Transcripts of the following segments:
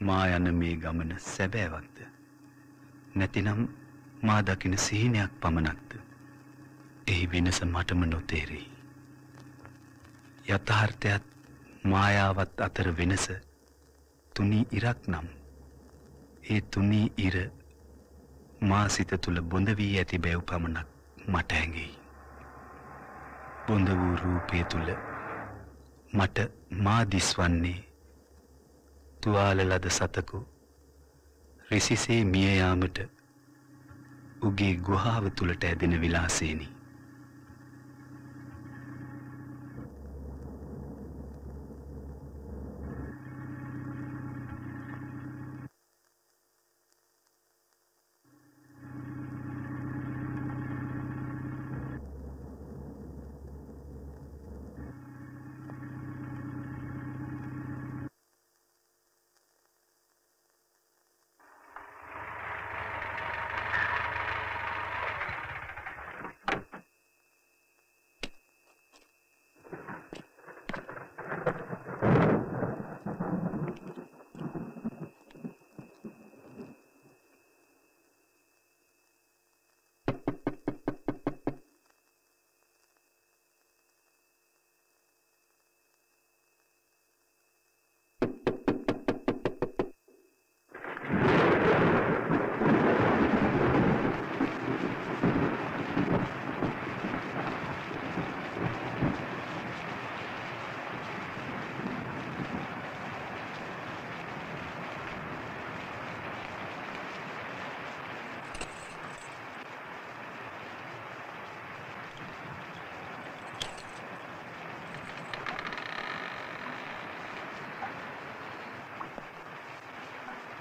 මා යන මේ ගමන සැබෑවක්ද? නැතිනම් මා දකින සිහිනයක් පමණක්ද? එහි වෙනස මටම නොතේරෙයි. යථාර්ථයත් මායාවත් අතර වෙනස තුනී ඉරක් නම් ඒ තුනී ඉර මා සිත තුල බොඳ වී ඇති බැව් පමණක් මට හැඟෙයි. බොඳ වූ රූපය තුල මට මා දිස්වන්නේ තුවාල ලද සතකු රිසිසේ මිය යාමට උගේ ගුහාව තුලට ඇදෙන විලාසේනි.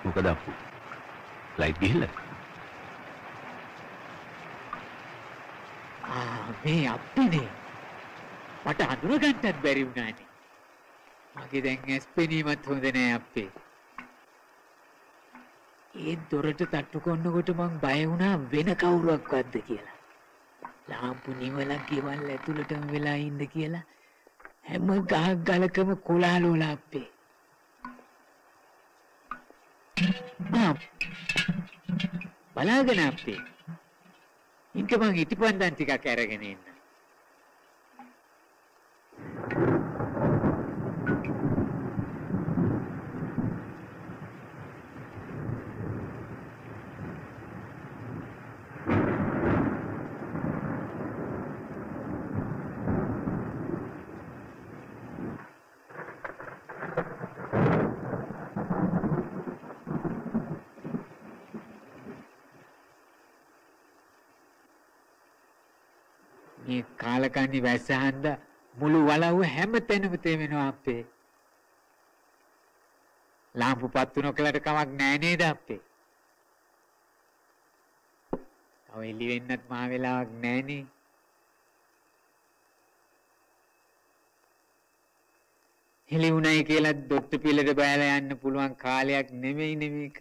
මොකද අප්පු ලයිට් ගිහිල්ලා? මේ අප්පිනේ මට අඳුරගන්නත් බැරි වුණානේ. මගේ දැන් ඇස් පෙනීමත් හොඳ නෑ අප්පේ. ඒ දොරට තට්ටු කරනකොට මං බය වුණා වෙන කවුරුවක්වත්ද කියලා. ලාම්පු නිවලා ගෙවල් ඇතුළටම වෙලා ඉන්න කියලා හැම ගහක් ගලකම කොලාලෝලා අප්පේ. බලාගෙන අප්පේ. ඉන්ක මං ඉටිපන්දන් ටිකක් අරගෙන එන්න. මේ කාලකන්ණි වැස්සහන්ද මුළු වලව්ව හැම තැනම තෙමෙනවා අප්පේ. ලාම්පු පත්තු නොකලට කමක් නෑ නේද අප්පේ? තව එළි වෙන්නත් මහ වෙලාවක් නෑනේ. එළි උණයි කියලා දොට්ට පිළට බයලා යන්න පුළුවන් කාලයක් නෙමෙයි මේක.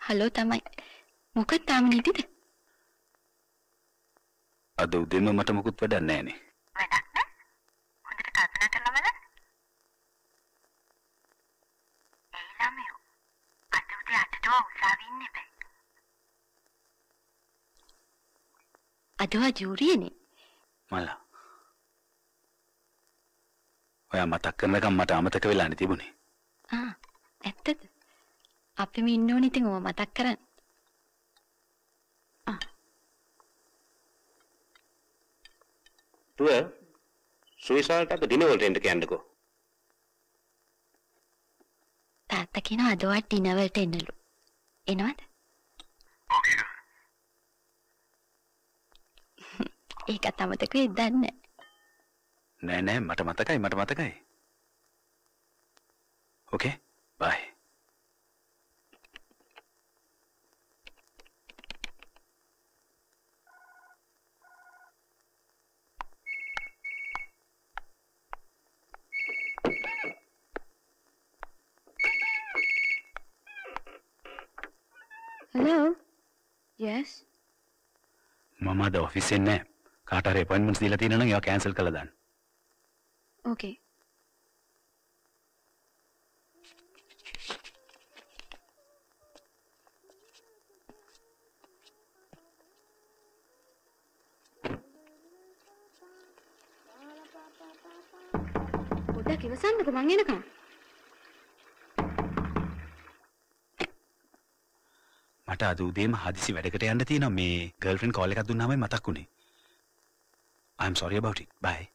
හලෝ තමයි. මොකක්ද තාම නිදිද? අද උදේම මට මොකුත් වැඩක් නැහැ නේ. වැඩක් නෑ. හොඳට කල්පනා කරලා බලන්න. ඒ ළමයෝ අද උදේ 8ට උසාවියේ ඉන්නේ බෑ. අදවා ජූරියනේ. මලා. ඔයා මතක් කරනකම් මට අමතක වෙලා නේ තිබුණේ. ඇත්තද? අපිම ඉන්න ඕනේ ඉතින් ඔය මතක් කරන්න. තුව සුවිසාලට අද ඩිනර් වලට එන්න කියන්නකෝ. තාත්තා කියනවා අදවත් ඩිනර් වලට එන්නලු. එනවද? ඒකත් අමතක වෙයිද දන්නේ නෑ නෑ මට මතකයි. Okay, bye. Hello? Yes? මම අද ඔෆිස් එකේ නෑ. කාට හරි අපොයින්ට්මන්ට්ස් දීලා තියෙනවා නම් ඒවා කැන්සල් කරලා දාන්න. Okay. පොඩ්ඩක් ඉවසන්නකෝ මං එනකම්. මට අද උදේම හදිසි වැඩකට යන්න තියෙනවා මේ ගර්ල්ෆ්‍රෙන්ඩ් කෝල් එකක් දුන්නාමයි මතක් වුණේ. I'm sorry about it. Bye.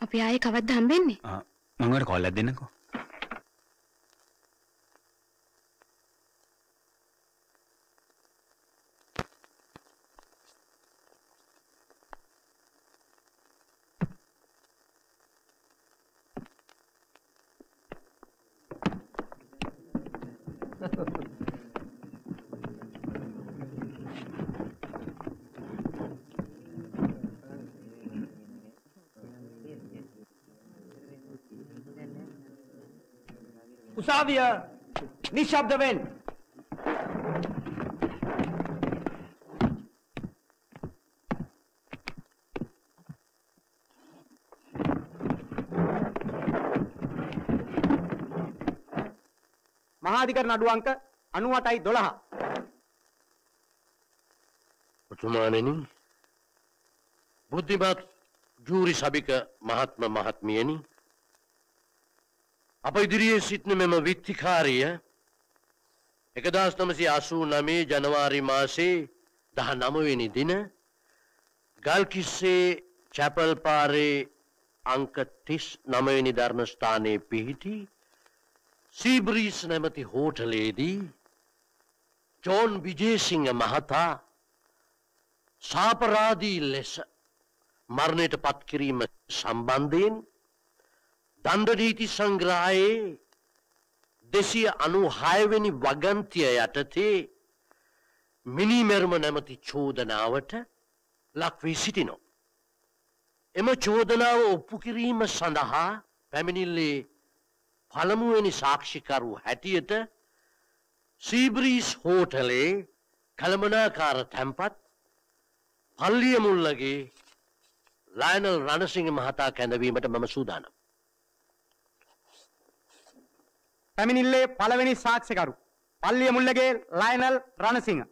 අපි ආයේ කවද්ද හම්බෙන්නේ? මම ඔයාලට කෝල් එකක් දෙන්නකෝ. උසාවිය නිශ්ශබ්ද වෙන්න. මහාධිකරණ අඩු අංක 98.12. උතුමාණෙනි බුද්ධිමත් ජූරි සභික මහත්ම මහත්මියනි අප ඉදිරියේ සිටින මෙම විත්තිකාරිය 1989 ජනවාරි මාසේ 19 වෙනි දින ගල්කිස්සේ චැපල් පාරේ අංක 39 වෙනි ධර්ම ස්ථානයේ පිහිටි සීබ්‍රීස් නැමැති හෝටලයේදී ජෝන් විජේසිංහ මහතා සාපරාධී ලෙස මරණයට පත් කිරීම සම්බන්ධයෙන් දණ්ඩ නීති සංග්‍රහයේ 296 වෙනි වගන්තිය යටතේ මිනිමෙරුම නැමැති චෝදනාවට ලක් වී සිටිනෝ. එම චෝදනාව ඔප්පු කිරීම සඳහා පැමිණිල්ලේ පළමුවෙනි සාක්ෂිකරු හැටියට සීබ්‍රීස් හෝටලේ කළමනාකාර තැන්පත් පල්ලිය මුල්ලගේ ලයනල් රණසිංහ මහතා කැඳවීමට මම සූදානම්. පැමිණිල්ලේ පළවෙනි සාක්ෂිකරු පල්ලිය මුල්ලගේ ලයනල් රණසිංහ.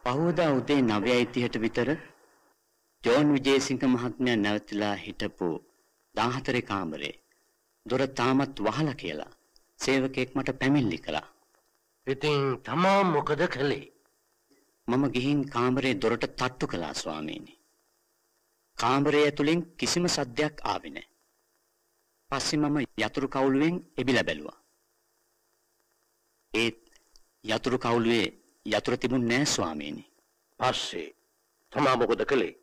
පහවදා උදේ 9:30ට විතර ජෝන් විජේසිංහ මහත්මයා නැවතිලා හිටපු 14 කාමරේ දොර තාමත් වහලා කියලා සේවකයෙක් මට පැමිණිලි කළා. ඉතින් තමා මොකද කළේ? මම ගිහින් කාමරේ දොරට තට්ටු කළා ස්වාමීනි. කාමරය ඇතුලෙන් කිසිම සද්දයක් ආවේ නැහැ. පස්සේ මම යතුරු කවුළුවෙන් එබිලා බැලුවා. ඒත් යතුරු කවුළුවේ යතුරු තිබුණ නෑ ස්වාමීනි. පස්සේ තමා මොකද කළේ?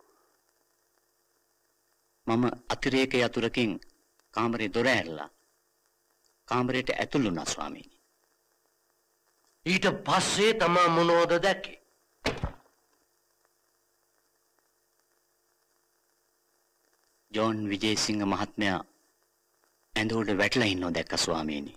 මම අතිරේක යතුරකින් කාමරේ දොර ඇරලා කාමරයට ඇතුළු වුණා ස්වාමීනි. ඊට පස්සේ තමා මොනවද දැක්කේ? ජෝන් විජේසිංහ මහත්මයා ඇඳ උඩ වැටලා ඉන්නව දැක්ක ස්වාමීනි.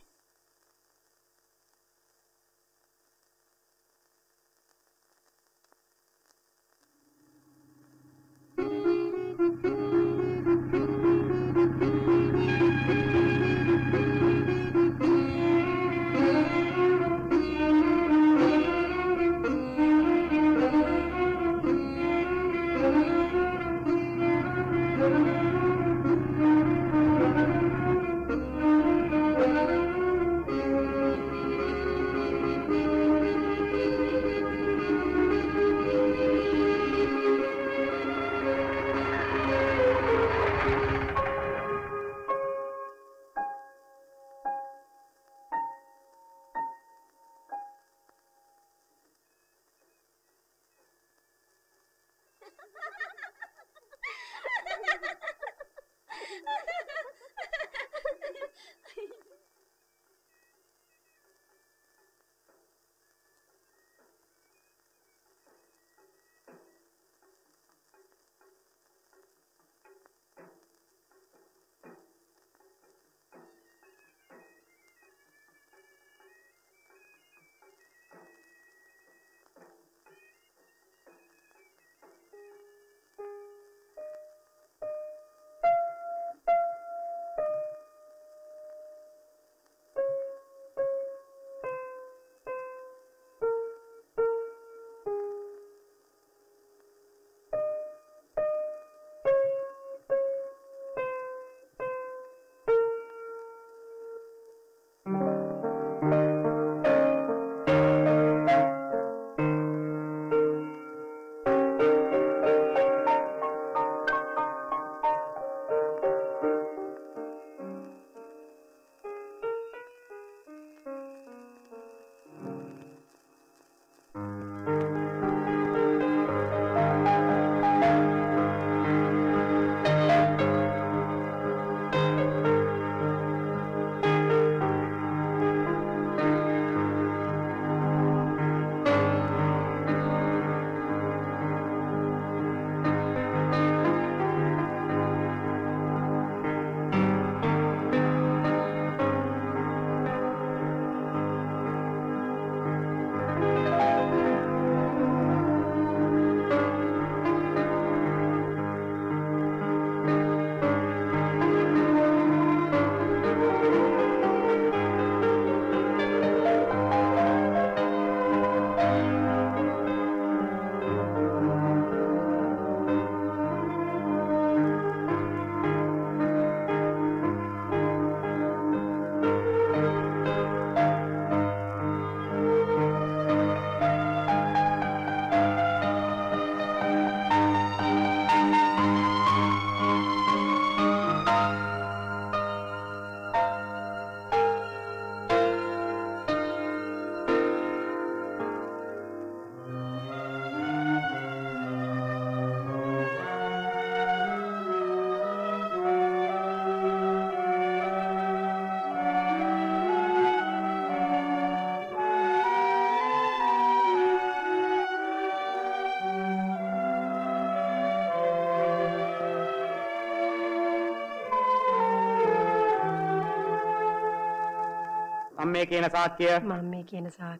මම මේ කියන සාක්ෂිය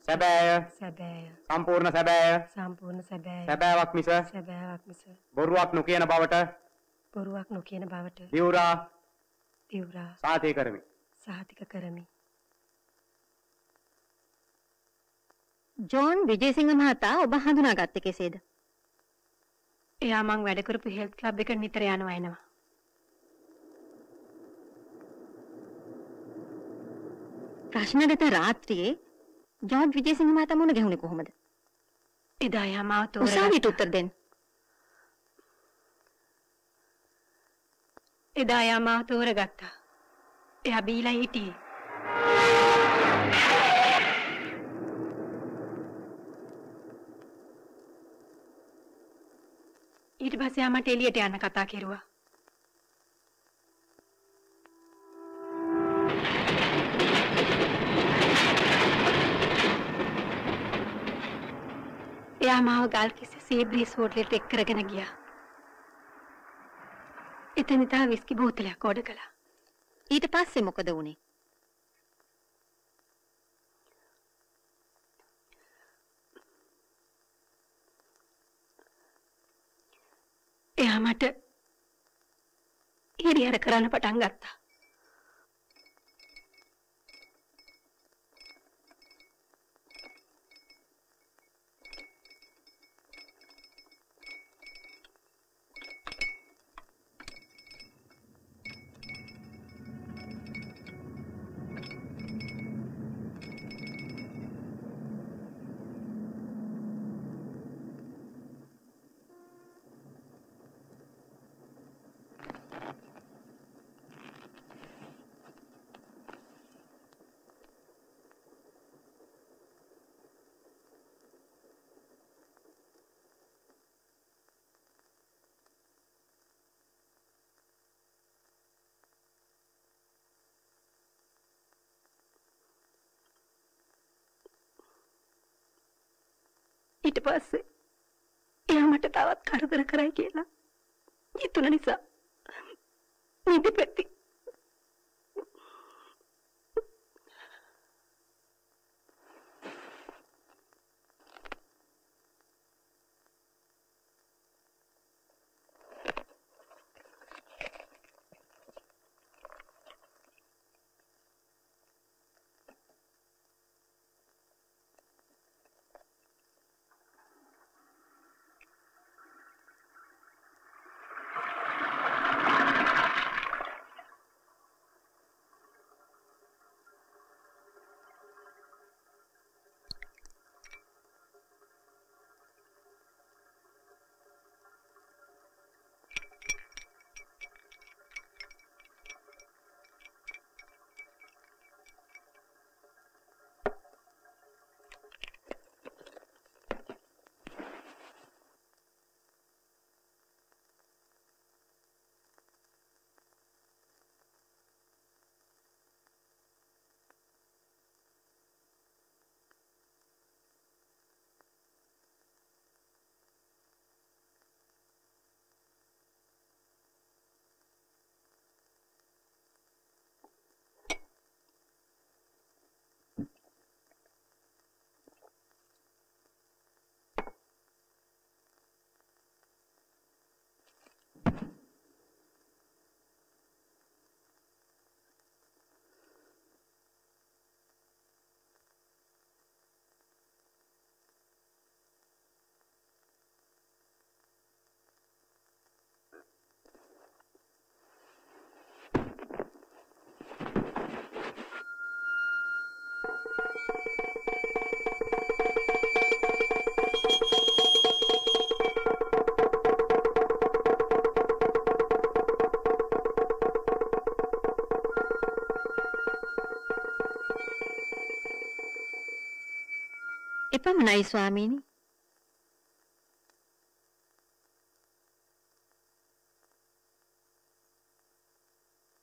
සැබෑය සම්පූර්ණ සැබෑය සැබෑවක් මිස බොරුවක් නොකියන බවට දිවුරා සාතික කරමි. ජෝන් විජේසිංහ මහතා ඔබ හඳුනාගත්තේ කෙසේද? එයා මං වැඩ කරපු හෙල්ත් ක්ලබ් එකට නිතර යනවා එනවා. ප්‍රශ්නගත රාත්‍රියේ ජෝන් විජේසිංහ මහතා මුණ ගැහුනේ කොහොමද? එදා එයා මාව තෝරගත්තා. උසාවියට උත්තර දෙන්න. එදා එයා මාව තෝරගත්තා. එයා බීලා හිටියේ. ඊට පස්සේ ආ මට එළියට යන්න කතා කෙරුවා. එයා මාව ගල්කිස්සේ සීබ්‍රීස් හෝටලෙට එක් කරගෙන ගියා. එතන තා විස්කි බෝතලයක් ඕඩර් කළා. ඊට පස්සේ මොකද වුනේ? එයා මට හිරිහැර කරන්න පටන් ගත්තා. ඊට පස්සේ එයා මට තවත් කරදර කරයි කියලා හිතුන නිසා නිදිපැති. එපමණයි ස්වාමීනි.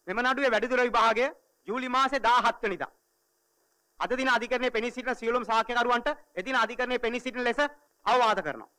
මෙම නඩුවේ වැඩිදුර විභාගය ජූලි මාසේ 17 වෙනිදා. අද දින අධිකරණයේ පෙනී සිටින සියලුම සාක්ෂිකරුවන්ට එදින අධිකරණයේ පෙනී සිටින ලෙස අවවාද කරනවා.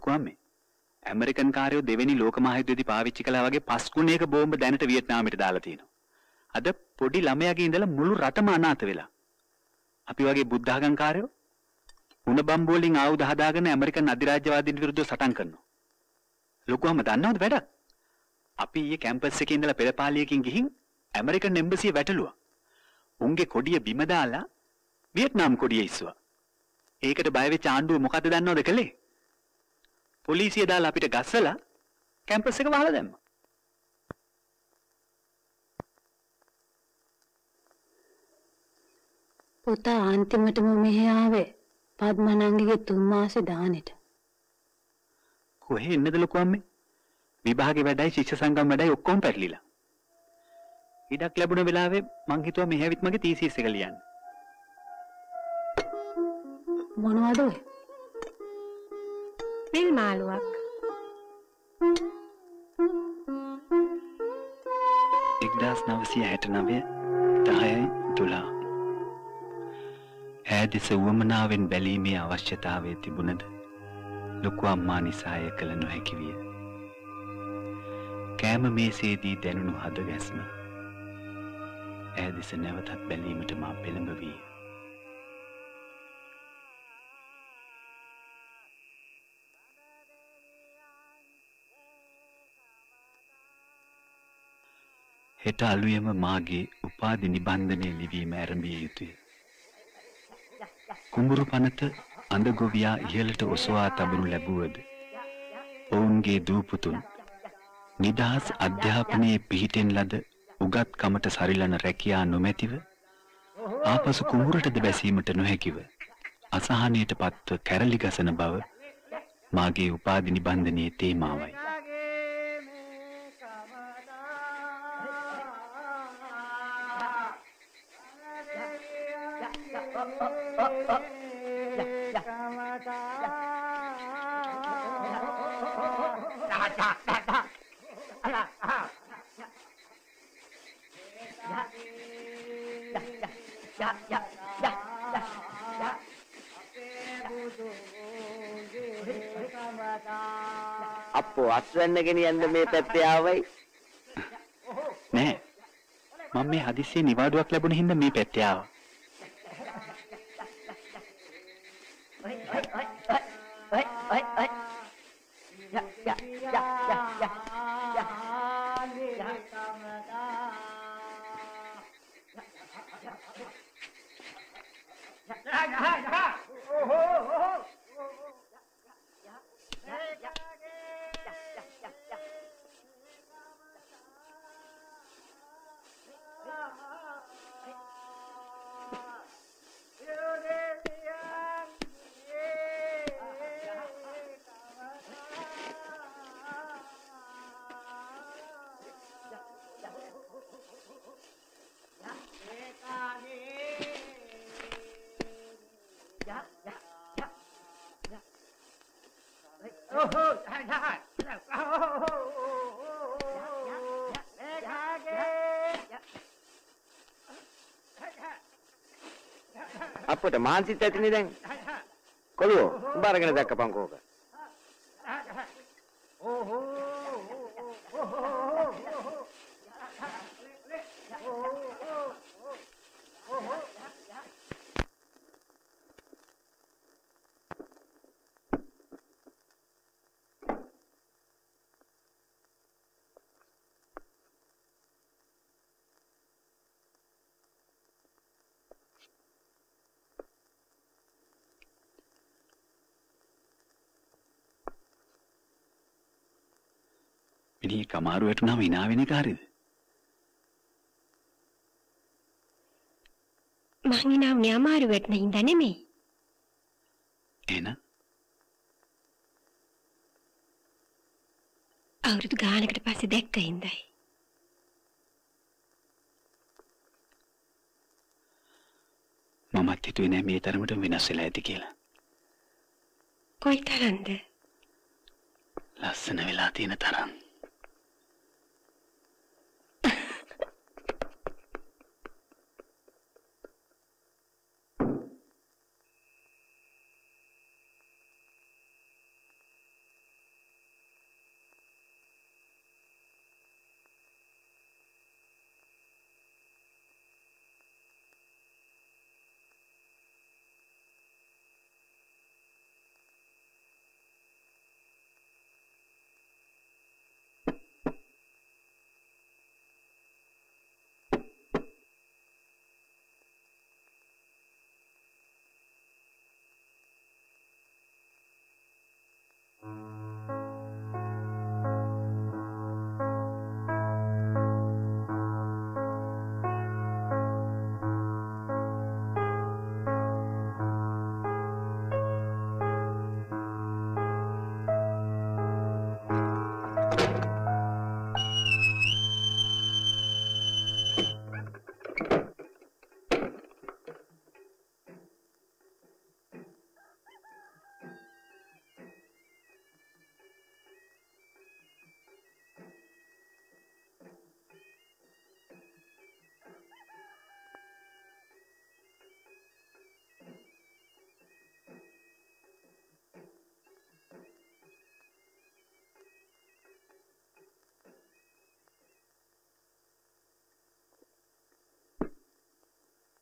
ලොකු අම්මේ ඇමරිකන් කාරයෝ දෙවෙනි ලෝක මහයුද්ධයේදී පාවිච්චි කළා වගේ 5 ගුණයක බෝම්බ දැනට වියට්නාමයට දාලා තියෙනවා. අද පොඩි ළමයාගේ ඉඳලා මුළු රටම අනාථ වෙලා. අපි වගේ බුද්ධඝම් කාරයෝ උණ බම්බු වලින් ආයුධ හදාගෙන ඇමරිකන් අධිරාජ්‍යවාදීන් විරුද්ධව සටන් කරනවා. ලොකු අම්ම දන්නවද වැඩක්? අපි ඊයේ කැම්පස් එකේ ඉඳලා පෙරපාලියකින් ගිහින් ඇමරිකන් එම්බසිය වැටලුවා. උන්ගේ කොඩිය බිම දාලා වියට්නාම් කොඩිය ඉස්සුවා. ඒකට බය වෙච්ච ආණ්ඩුව මොකද දන්නවද කළේ? පොලිසිය දාලා අපිට ගස්සලා කැම්පස් එක වහලා දැම්මා. පුතා අන්තිමටම මෙහෙ ආවේ පద్මනංගිගේ 3 මාසේ දානෙට. කොහේ ඉන්නද ලොකු අම්මේ? විභාගේ වැඩයි ශිෂ්‍ය සංගම් වැඩයි ඔක්කොම පැටලිලා. ඉඩක් ලැබුණ වෙලාවේ මං හිතුවා මෙහෙ ඇවිත් මගේ තීසිස් එක ලියන්න. මොනවද ඔය? පිල් මාළුවක්. 1969 10/12 ඈදෙස වමනාවෙන් බැලීමේ අවශ්‍යතාවය තිබුණද ලොකු අම්මා නිසාය කළ නොහැකි විය. කෑම මේසේදී දැනුණු හද ගැස්ම ඈදෙස නැවතත් බැලීමට මා පෙළඹ වී. හෙට අලුයම මාගේ උපාධි නිබන්ධනය ලිවීම ආරම්භිය යුතුය. කුඹුරු පනත අඳ ගොවියා ඉහළට ඔසවා තබනු ලැබුවද ඔවුන්ගේ දූපුතුන් නිදහස් අධ්‍යාපනයේ පිහිටෙන් ලද උගත්කමට සරිලන රැකියා නොමැතිව ආපසු කුඹුරටද බැසීමට නොහැකිව අසහනයට පත්ව කැරලි ගසන බව මාගේ උපාධි නිබන්ධනයේ තේමාවයි. අප්පෝ අස්වැන්න ගෙනියන්න මේ පැත්තේ ආවයි. නෑ මම මේ හදිස්සියේ නිවාඩුවක් ලැබුණ හින්දා මේ පැත්තේ ආවා. අප්පට මානසික ඇතිනේ දැන්. කොළුවෝ උඹ අරගෙන දැක්කපන් කෝක. මිනිහ කමාරු වැටුනම hina වෙන එක හරියද? මං ඉනාම නියමාරු වැටෙන හින්දා නෙමෙයි. එහෙනම් අවුරුදු ගානකට පස්සේ දැක්ක හින්දායි. මමත් හිතුවේ නෑ මේ තරමට වෙනස් වෙලා ඇති කියලා. කොයි තරම්ද? ලස්සන වෙලා තියෙන තරම්.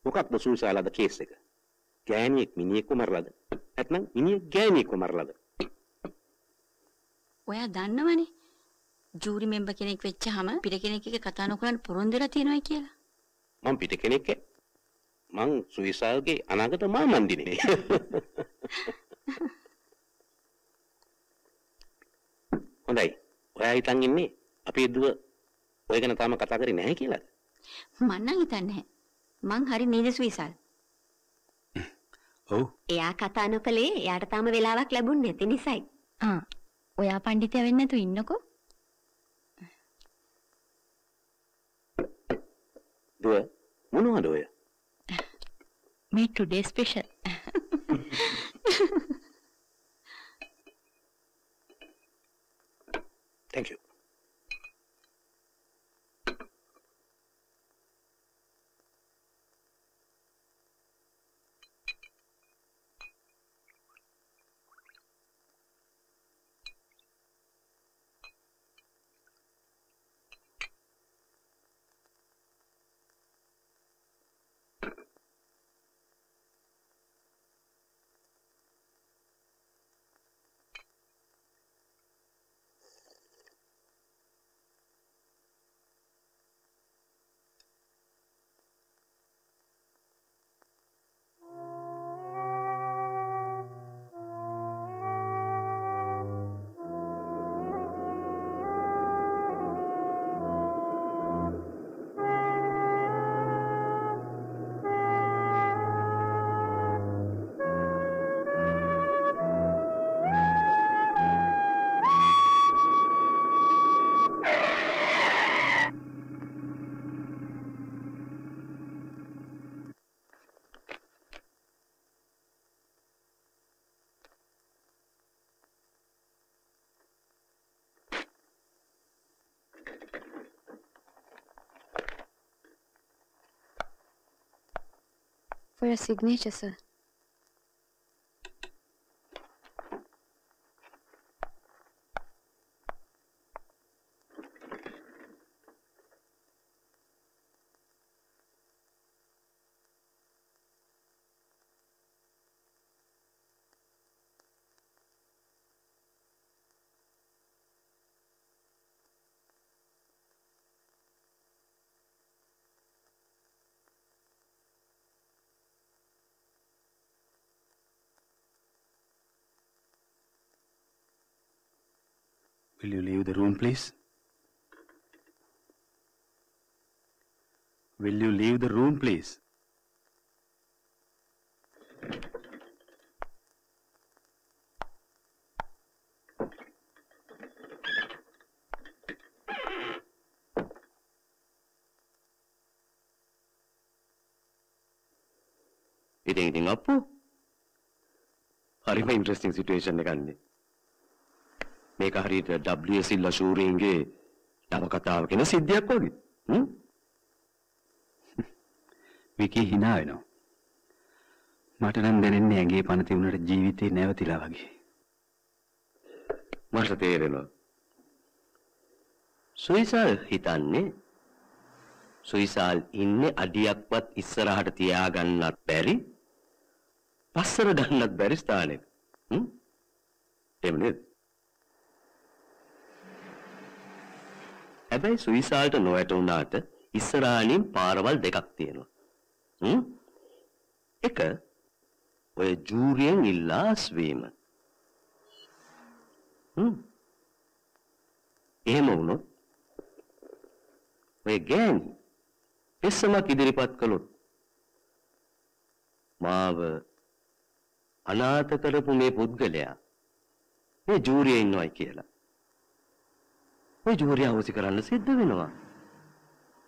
මොකක්ද සුයිසයිඩ් කේස් එක? ගෑණියෙක් මිනිහෙක්ව මරලාද? නැත්නම් මිනිහෙක් ගෑණියෙක්ව මරලාද? ඔයා දන්නවනේ ජූරි මෙම්බර් කෙනෙක් වෙච්චාම පිට කෙනෙක් එක්ක කතා නොකරන පොරොන්දු වෙලා තියෙනවා කියලා. මං පිට කෙනෙක් මං සුයිසයිඩ්ගේ අනාගත මාමන්දිනේ. හොඳයි. ඔයා හිතන් ඉන්නේ අපේ දුව ඔය ගැන තාම කතා කරේ නැහැ කියලාද? මං නම් හිතන්නේ නැහැ. මං හරි නේද සුයිසයිඩ්? ඔව්. එයා කතා නොකලේ එයාට තාම වෙලාවක් ලැබුණේ නැති නිසායි. ඔයා පඬිතයා වෙන්න නැතුව ඉන්නකෝ. දුව මොනවද ඔය? මේ today special. Thank you. For your signature, sir. Will you leave the room, please? Will you leave the room, please? ඉතින් අප්පු හරිම ඉන්ටරෙස්ටිං සිටුේෂන් එකක් නේ. මේක හරියට WS ඉල්ලා ෂූරින්ගේ නවකතාව කියන සිද්ධියක් වගේ. විකි hina වෙනවා. මට නම් දැනෙන්නේ ඇඟේ පණ තිබුණට ජීවිතේ නැවතිලා වගේ. මට තේරෙනවා. සුයිසල් හිතන්නේ සුයිසල් ඉන්නේ අඩියක්වත් ඉස්සරහට තියාගන්නත් බැරි පස්සර ගන්නත් බැරි ස්ථානෙක. එහෙම නේද? හැබැයි සුයිසල්ට නොවැටුණාට ඉස්සරහින් පාරවල් දෙකක් තියෙනවා. එක ඔය ජූරියෙන් ඉල්ලා ස්වීම. එහෙම වුණොත් ඔය ගෑණි පෙස්සමක් ඉදිරිපත් කළොත් මාව අනාථ කරපු මේ පුද්ගලයා මේ ජූරියේ ඉන්නවයි කියලා. ඔය ජූරිය අවසි කරන්න සිද්ධ වෙනවා.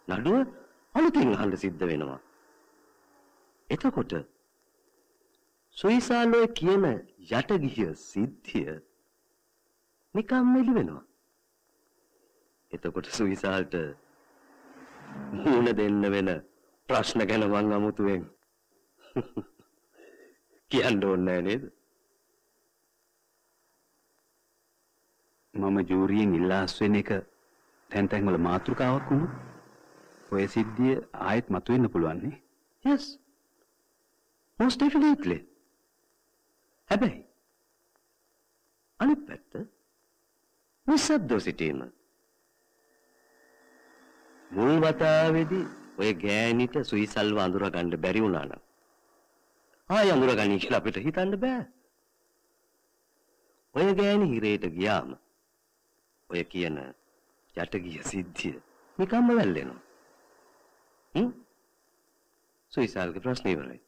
නඩුව අලුතින් අහන්න සිද්ධ වෙනවා. එතකොට සුයිසාලෝ කියන යට ගිය සිද්ධිය නිකම් එළි වෙනවා. එතකොට සුයිසාල්ට මුණ දෙන්න වෙන ප්‍රශ්න ගැන මං අමුතුවෙන් කියන්න ඕනේ නේද? මම ජූරියෙන් ඉල්ලාස් වෙන එක තැන් තැන් වල මාතෘකාවක් වුණා. ඔය සිද්ධිය ආයෙත් මතුවෙන්න පුළුවන් නේ. yes most definitely. හැබැයි අනිත් පැත්ත නිස්සද්දව සිටීම. මුල් වතාවේදී ඔය ගෑනිට සුයිසල්ව අඳුර ගන්න බැරි වුණා නම් ආය අඳුර ගනී කියලා අපිට හිතන්න බෑ. ඔය ගෑණි හිරේට ගියාම ඔය කියන යට ගිය සිද්ධිය නිකම්ම වැල්ලෙනවා. සුයිසල්ගේ ප්‍රශ්නේ ඉවරයි.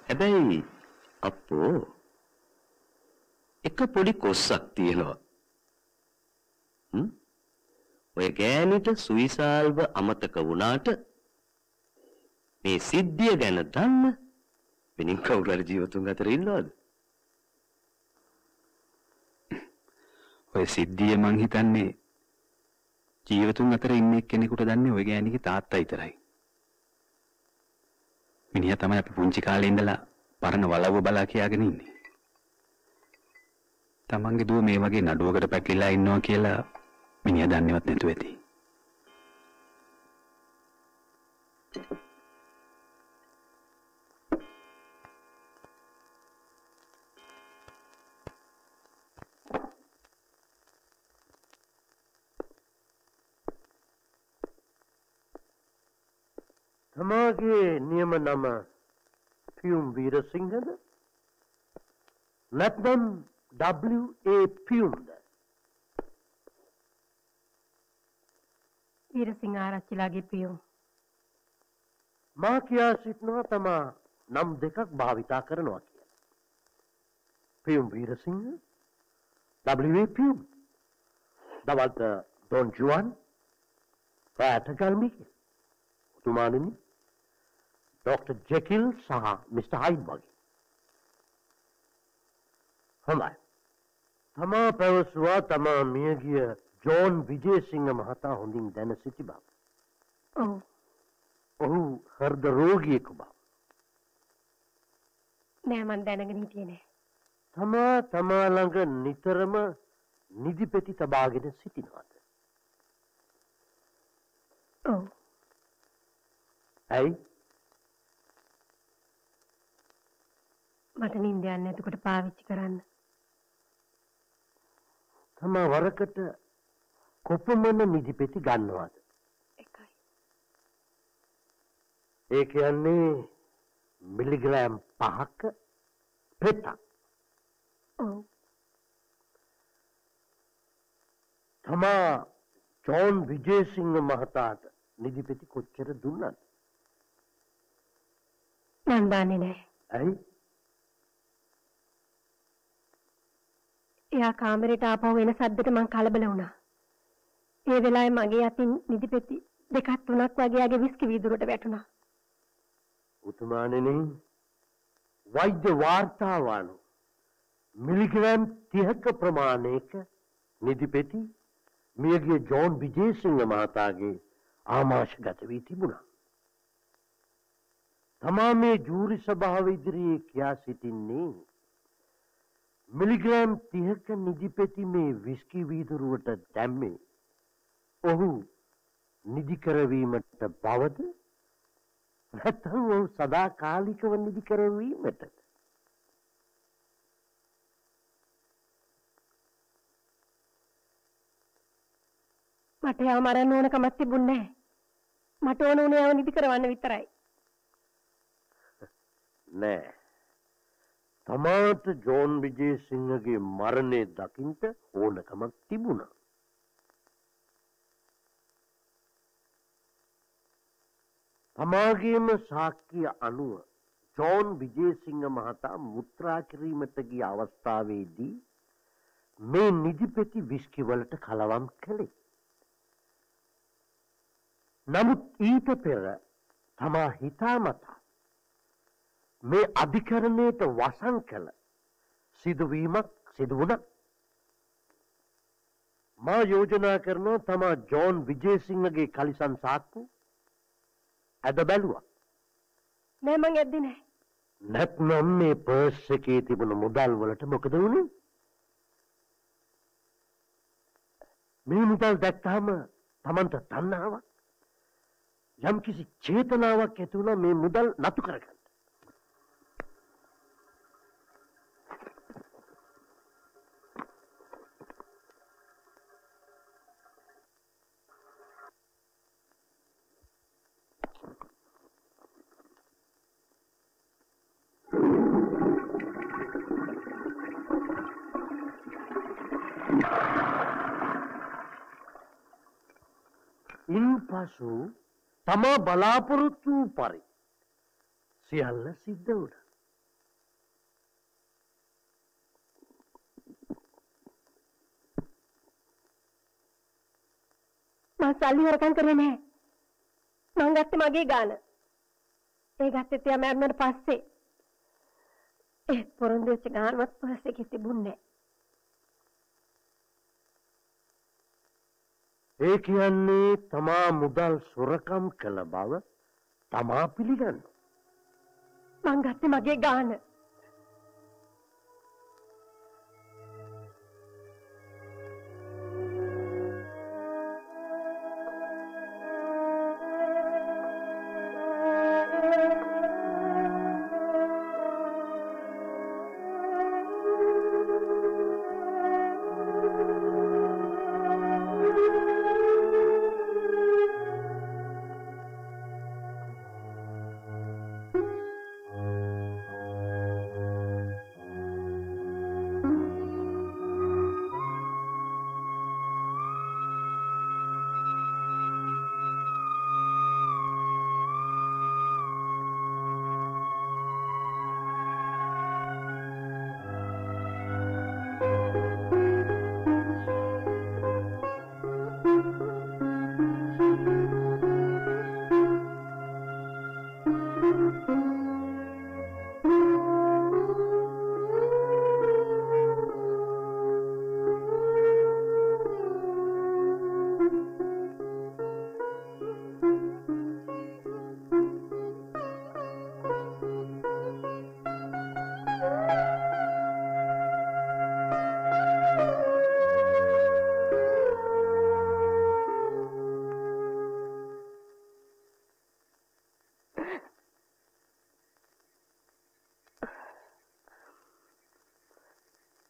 හැබැයි අපෝ එක පොඩි කොස්සක් තියෙනවා. ඔය ගෑනිට සුයිසල්ව අමතක වුණාට මේ සිද්ධිය ගැන දන්න වෙනින් කවුරු හරි ජීවතුන් අතර ඉන්නවද? ඔය සිද්ධිය මං හිතන්නේ ජීවතුන් අතර ඉන්න එක්කෙනෙකුට දන්නේ ඔය ගෑණිගේ තාත්තා විතරයි. මිනිහා තමයි අපි පුංචි කාලේ ඉඳලා පරණ වලව්ව බලා කියාගෙන ඉන්නේ. තමන්ගේ දුව මේ වගේ නඩුවකට පැටලිලා ඉන්නවා කියලා මිනිහා දන්නේවත් නැතුව ඇති. තමාගේ නියම නම පියුම් වීරසිංහද? නැත්නම් W.A. පියුම්ද? වීරසිංහ ආරච්චිලාගේ පියුම්. මා කියා සිටිනවා තමා නම් දෙකක් භාවිතා කරනවා කියලා. පියුම් වීරසිංහ, W.A. පියුම්. දවල්ට ඩොන් ජුවන්, රාට ගල්මික. උතුමාණනි Dr. Jekyll සහ Mr. Hyde වගේ. හොඳයි. තමා පැවසුවා තමා මියගිය ජෝන් විජේසිංහ මහතා හොඳින් දැන සිටි බව. ඔව්. ඔහු හෘද රෝගියෙකු බව. නෑ මන් දැනගෙන හිටියේ නෑ. තමා ළඟ නිතරම නිදි පෙති තබාගෙන සිටිනවාද? ඔව්. ඇයි? මට නිින්ද යන්නේ නැතුකොට පාවිච්චි කරන්න. තමා වරකට කොපමණ නිදි පෙති ගන්නවද? එකයි. ඒ කියන්නේ මිලිග්‍රෑම් 5ක පෙතක්. ඔව්. තමා ජෝන් විජේසිංහ මහතාට නිදි පෙති කොච්චර දුන්නද? මන් දන්නේ නෑ. ඇයි? එයා කාමරේට ආපහු එන සද්දෙට මං කලබල වුණා. ඒ වෙලාවේ මගේ අතින් නිදිපෙති දෙකක් තුනක් වගේ ආගේ විස්කි වීදුරට වැටුණා. උතුමාණෙනි වෛද්‍ය වාර්තාව අනුව මිලිග්‍රෑම් 30ක ප්‍රමාණයක නිදිපෙති මියගිය ජෝන් විජේසිංහ මහතාගේ ආමාශගත වී තිබුණා. තමා මේ ජූරි සභාව ඉදිරියේ කියා සිටින්නේ මිලිග්‍රෑම් 30ක නිදිපෙති මේ විස්කි වීදුරුවට දැම්මේ ඔහු නිදි කරවීමට බවද නැත්නම් ඔහු සදාකාලිකව නිදි කරවීමට? මට යාව මරන්න ඕන කමක් තිබුණේ නෑ. මට ඕන උනේ යාව නිදි කරවන්න විතරයි. නෑ. තමාට ජෝන් විජේසිංහගේ මරණය දකින්ට ඕනකමක් තිබුණා. තමාගේම සාක්කිය අනුව ජෝන් විජේසිංහ මහතා මුත්‍රා කිරීමට ගිය අවස්ථාවේදී මේ නිදිපෙති විස්කි වලට කලවම් කළේ. නමුත් ඊට පෙර තමා හිතාමතා මේ අධිකරණයට වසන් කළ සිදුවීමක් සිදු වුණා. මා යෝජනා කරනවා තමා ජෝන් විජේසිංහගේ කලිසම් සාක්කු අද බැලුවා. නෑ මං ඇද්දේ නෑ. නැත්නම් මේ පර්ස් එකේ තිබුණු මුදල් වලට මොකද වුනේ? මේ මුදල් දැක්කම Tamanට තණ්හාවක්, යම් කිසි චේතනාවක් ඇති වුණා මේ මුදල් නතු කරගන්න. ඉන්පසු තමා බලාපොරොත්තු වූ පරිදි සියල්ල සිද්ධ වුණා. මං සල්ලි හොරකම් කරේ නැහැ. මං ගත්තේ මගේ ගාන. ඒ ගත්තේ තියා මැරුණාට පස්සේ ඒ පොරොන්දු වෙච්ච ගානවත් පර්ස් එකේ තිබුණේ නැහැ. ඒ කියන්නේ තමා මුදල් සොරකම් කළ බව තමා පිළිගන්න. මං ගත්තේ මගේ ගාන.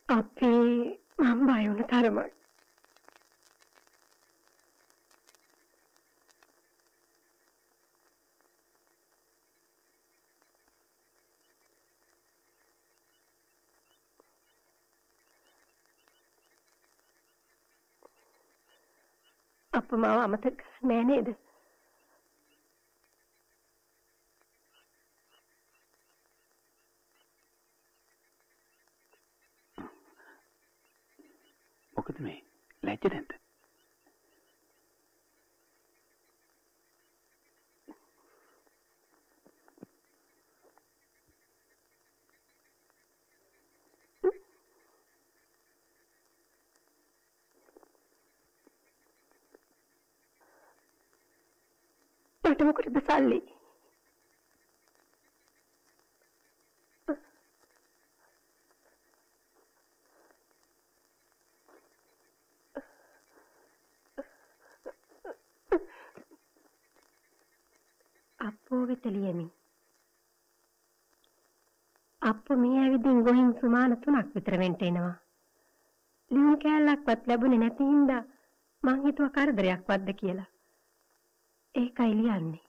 අපි මම බය වුණ තරමයි. අප මාව අමතක කරන්නේ නෑ නේද? මොකද මේ ලැජ්ජ නැද්ද? මට මොකටද සල්ලි? අප්පෝ වෙත ලියමි. අප්පෝ මේ ඇවිදින් ගොහින් සුමාන 3ක් විතර වෙන්ට එනවා. ලියුම් කෑල්ලක්වත් ලැබුණේ නැති හින්දා මං හිතුවා කරදරයක්වත්ද කියලා. ඒකයි ලියන්නේ.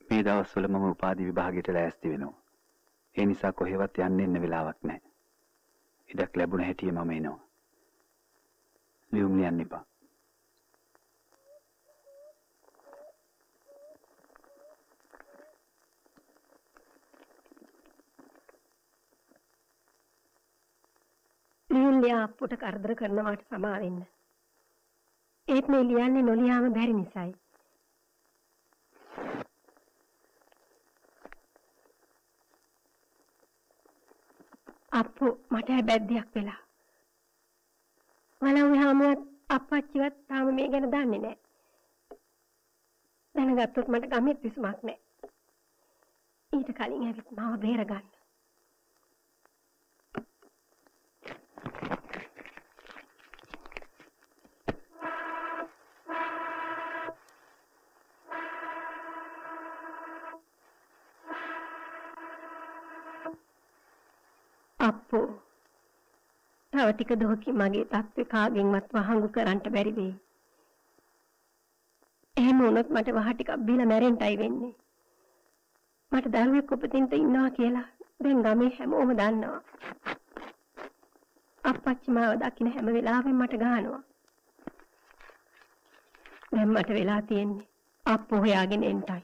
මේ දවස්වල මම උපාධි විභාගයට ලෑස්ති වෙනවා. ඒ නිසා කොහෙවත් යන්න ඉන්න වෙලාවක් නැහැ. ඉඩක් ලැබුණ හැටියේ මම එනවා. ලියුම් ලියන්න එපා. ලියන්නේ අප්පුට කරදර කරනවාට සමා වෙන්න. ඒත් මේ ලියන්නේ නොලියාම බැරි නිසායි. අප්පු මට හැබැද්දියක් වෙලා. වලව්වේ හැමවත් අප්පච්චිවත් තාම මේ ගැන දන්නේ නැහැ. දැනගත්තොත් මට ගමෙත් විසුමක් නැහැ. ඊට කලින් ඇවිත් මාව බේරගන්න. අප්පෝ තව ටික දොහකින් මගේ තත්ත්වේ කාගෙන්වත් වහංගු කරන්න බැරි වෙයි. එහෙම වුණොත් මට වහ ටිකක් බීලා මැරෙන්නයි වෙන්නේ. මට දරුවෙක් උපදින්න ඉන්නවා කියලා දැන් ගමේ හැමෝම දන්නවා. අප්පච්චි මාව දකින්න හැම වෙලාවෙම මට ගහනවා. දැන් මට වෙලා තියෙන්නේ අප්පෝ හොයාගෙන එන්නයි.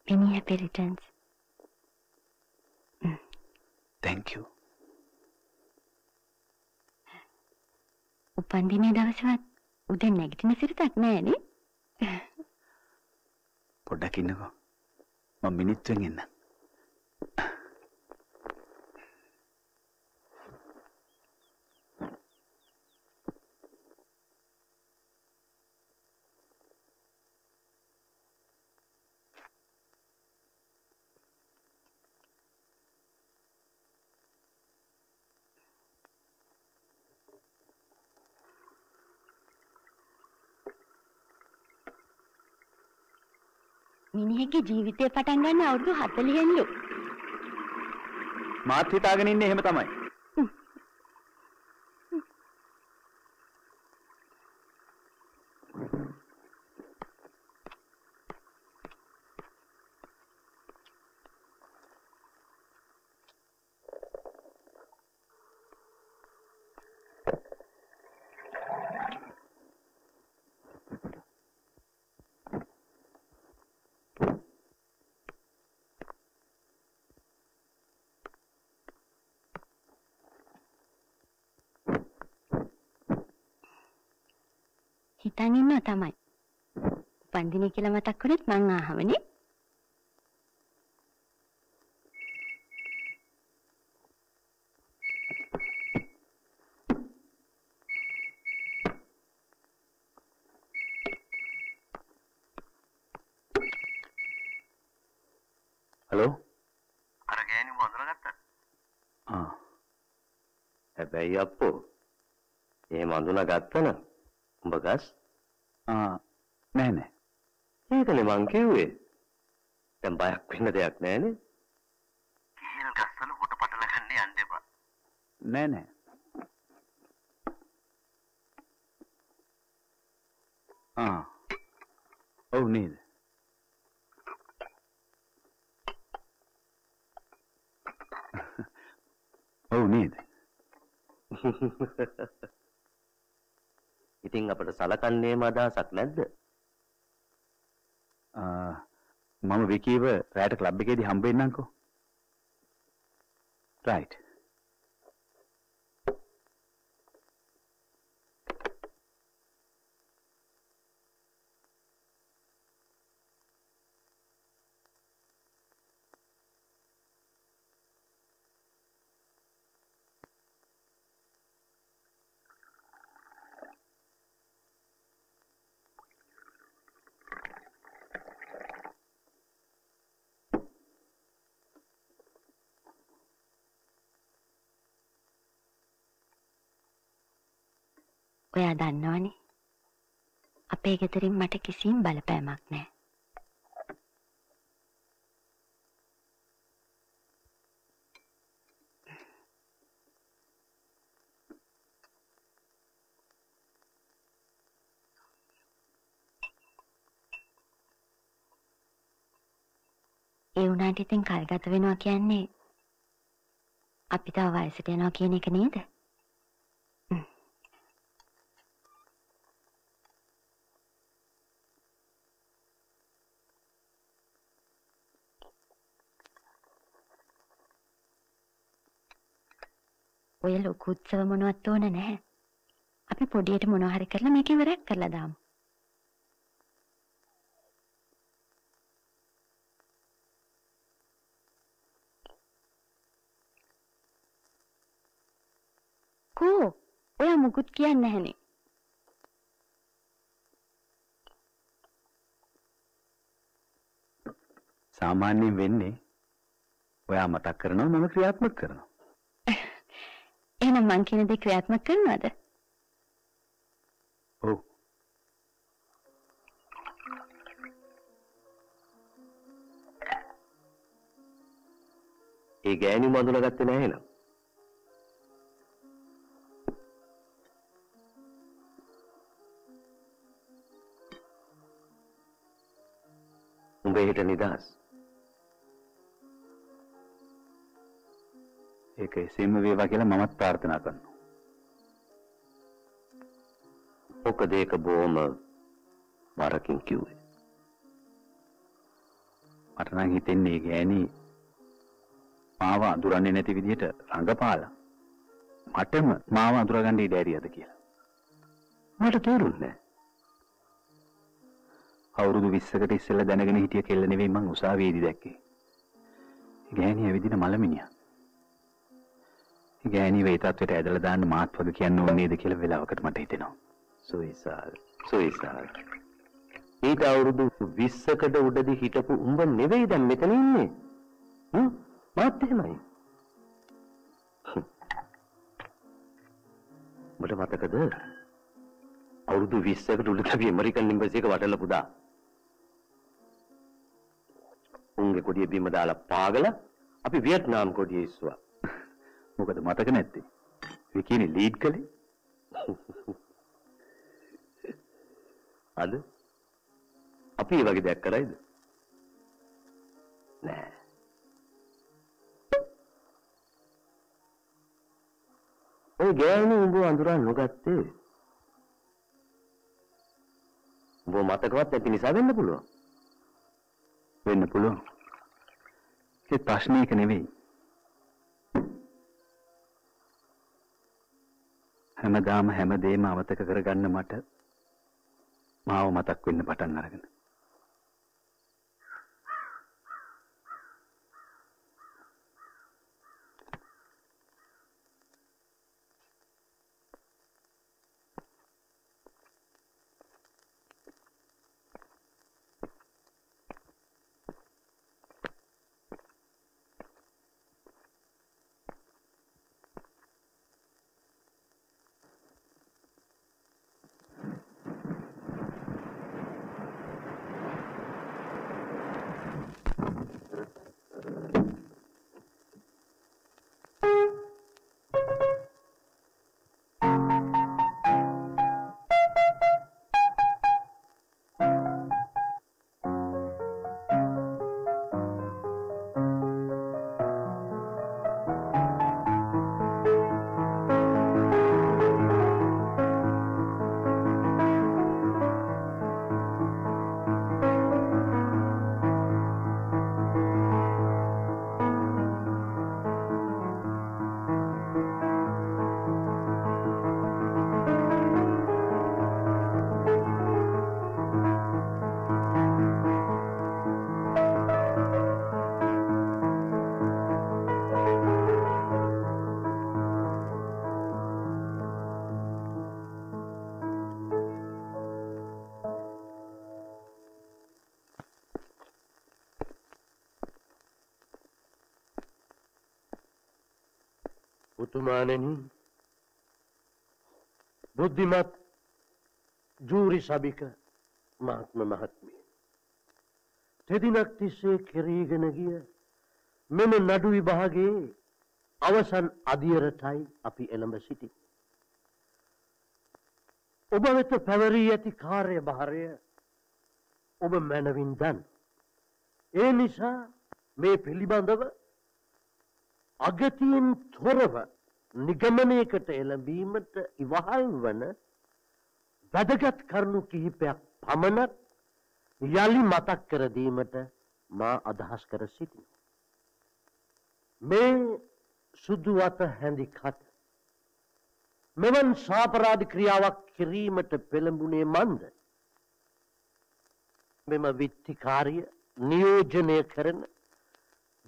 Many happy returns. Thank you. උපන්දිනේ දවසවත් උදේ නැගිටින සිරිතක් නෑනේ. පොඩ්ඩක් ඉන්නකෝ. මම මිනිත්තුවෙන් එන්න. මිනිහෙක්ගේ ජීවිතය පටන් ගන්න අවුරුදු 40න්ලු. මාත් හිතාගෙන ඉන්නේ එහෙම තමයි. හිතන් ඉන්නවා තමයි. උපන්දිනේ කියලා මතක් වුණත් මං ආහවනේ. හලෝ. අර ගෑණි වඳුනගත්තා. හැබැයි අප්පෝ එහෙම අඳුනගත්තන උඹ ගස් නෑ නෑ. ඒකනේ මං කිව්වේ. දැන් බයක් වෙන්න දෙයක් නෑනේ. කීල් ගස්වල හොට පටල ගන්න යන්න එපා. නෑ නෑ. ඔව් නේද? ඔව් නේද? ඉතින් අපිට සලකන්නේම අදහසක් නැද්ද? මම විකීව රැට ක්ලබ් එකේදී හම්බ වෙන්නම්කෝ. රයිට්. ඔයා දන්නවනේ අපේ ගෙදරින් මට කිසිම බලපෑමක් නැහැ. ඒ වුණාට ඉතින් කල් ගත වෙනවා කියන්නේ අපි තව වයසට යනවා කියන එක නේද? ඔය ලොකු උත්සව මොනවත් ඕන නැහැ. අපි පොඩියට මොනවා හරි කරලා මේක ඉවරයක් කරලා දාමු. කෝ ඔයා මුකුත් කියන්නේ නැහනේ. සාමාන්‍යයෙන් වෙන්නේ ඔයා මතක් කරනවා මම ක්‍රියාත්මක කරනවා. එහෙනම් මං කියන දේ ක්‍රියාත්මක කරනවද? ඔව්. ඒ ගෑණි මඳුනගත්තේ නැහැ නේද? උඹ හිට නිදහස්. ඒක එසේම වේවා කියලා මමත් ප්‍රාර්ථනා කරනවා. මොකද ඒක බොහොම වරකින් කිව්වේ. මට නම් හිතෙන්නේ ගෑණි මාව අඳුරන්නේ නැති විදිහට රඟපාලා මටම මාව අඳුරගන්න ඉඩ ඇරියද කියලා. මට තේරුන්නේ නැහැ. අවුරුදු 20කට ඉස්සෙල්ලා දැනගෙන හිටිය කෙල්ල නෙවෙයි මං උසාවියේදී දැක්කේ. ඒ ගෑණි ඇවිදින මලමිනියා. ඒ ගෑණි වේ තත්ත්වයට ඇදලා දාන්න මාත් වගේ කියන්න ඕනේ නේද කියලා වෙලාවකට මට හිතෙනවා. සුයිසාල්. ඊට අවුරුදු 20කට උඩදී හිටපු උඹ නෙවෙයි දැන් මෙතන ඉන්නේ. මාත් එහෙමයි. මට මතකද අවුරුදු 20කට උඩ අපි ඇමරිකන් එම්බසි එක වටලා පුදා. උන්ගේ කොඩිය බිම දාලා පාගලා අපි වියට්නාම් කොඩිය ඉස්සුවා. මොකද මතක නැත්තේ? විකිනේ ලීඩ් කළේ. අද අපි ඒ වගේ දෙයක් කරයිද? නෑ. ඔය ගෑණි උඹ අඳුරා නොගත්තේ. උඹ මතකවත් නැති නිසා වෙන්න පුළුවන්. වෙන්න පුළුවන්. ඒ ප්‍රශ්නේ එක නෙවෙයි. හැමදාම හැමදේම අමතක කරගන්න මට මාව මතක් වෙන්න පටන් අරගෙන. උතුමාණෙනි බුද්ධිමත් ජූරි සභික මහත්ම මහත්මිය තෙදිනක් තිස්සේ කෙරීගෙන ගිය මෙම නඩු විභාගයේ අවසන් අදියරටයි අපි එළඹ සිටි. ඔබ වෙත පැවරී ඇති කාර්යභාරය ඔබ මැනවින් දන්. ඒ නිසා මේ පිළිබඳව අගතියෙන් තොරව නිගමනයකට එළඹීමට ඉවහල් වන වැදගත් කරුණු කිහිපයක් පමණක් යලි මතක් කර දීමට මා අදහස් කර සිටිනවා. මේ සුදු අත හැඳි කට මෙවන් සාපරාධ ක්‍රියාවක් කිරීමට පෙළඹුණේ මන්ද? මෙම විත්තිකාරිය නියෝජනය කරන